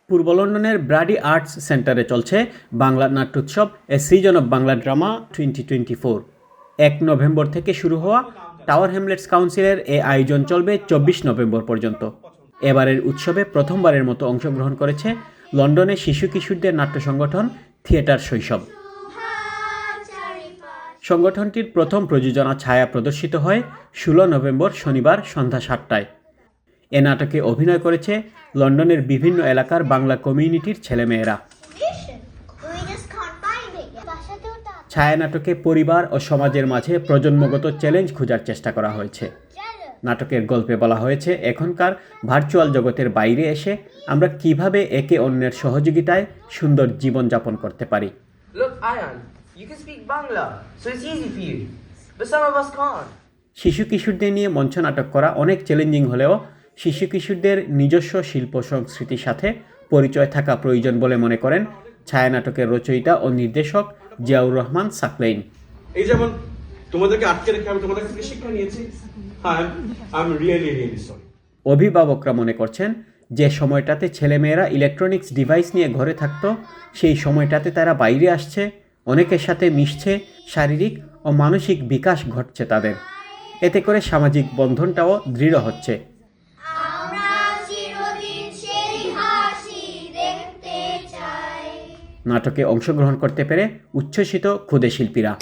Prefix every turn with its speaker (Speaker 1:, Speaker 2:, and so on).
Speaker 1: পূর্ব লন্ডনের ব্রাডি আর্টস সেন্টারে চলছে বাংলা নাট্যোৎসব a season of Bangla drama 2024। 1 November থেকে শুরু হওয়া টাওয়ার হ্যামলেটস কাউন্সিলের এই আয়োজন চলবে 24 নভেম্বর পর্যন্ত। এবারের উৎসবে প্রথমবারের মতো অংশগ্রহণ করেছে লন্ডনের শিশু কিশোরদের নাট্য সংগঠন থিয়েটার শৈশব। সংগঠনটির প্রথম প্রযোজনা ছায়া প্রদর্শিত হয় 16 নভেম্বর শনিবার সন্ধ্যা 7টায়। এ নাটকে অভিনয় করেছে লন্ডনের বিভিন্ন এলাকার বাংলা কমিউনিটির ছেলেমেয়েরা। ছায়া নাটকে পরিবার ও সমাজের মাঝে প্রজন্মগত চ্যালেঞ্জ খোঁজার চেষ্টা করা হয়েছে। নাটকের গল্পে বলা হয়েছে এখনকার ভার্চুয়াল জগতের বাইরে এসে আমরা কিভাবে একে অন্যের সহযোগিতায় সুন্দর জীবনযাপন করতে পারি। শিশু কিশোরদের নিয়ে মঞ্চ নাটক করা অনেক চ্যালেঞ্জিং হলেও শিশু কিশোরদের নিজস্ব শিল্প সংস্কৃতির সাথে পরিচয় থাকা প্রয়োজন বলে মনে করেন ছায়ানাটকের রচয়িতা ও নির্দেশক জিয়াউর রহমান সাকলাইন।
Speaker 2: এই যেমন তোমাদেরকে আটকে রেখে আমি তোমাদের থেকে শিক্ষা নিয়েছি।
Speaker 1: অভিভাবকরা মনে করছেন যে সময়টাতে ছেলেমেয়েরা ইলেকট্রনিক্স ডিভাইস নিয়ে ঘরে থাকতো, সেই সময়টাতে তারা বাইরে আসছে, অনেকের সাথে মিশছে, শারীরিক ও মানসিক বিকাশ ঘটছে তাদের। এতে করে সামাজিক বন্ধনটাও দৃঢ় হচ্ছে। নাটকে অংশগ্রহণ করতে পেরে উচ্ছ্বসিত ক্ষুদে শিল্পীরা।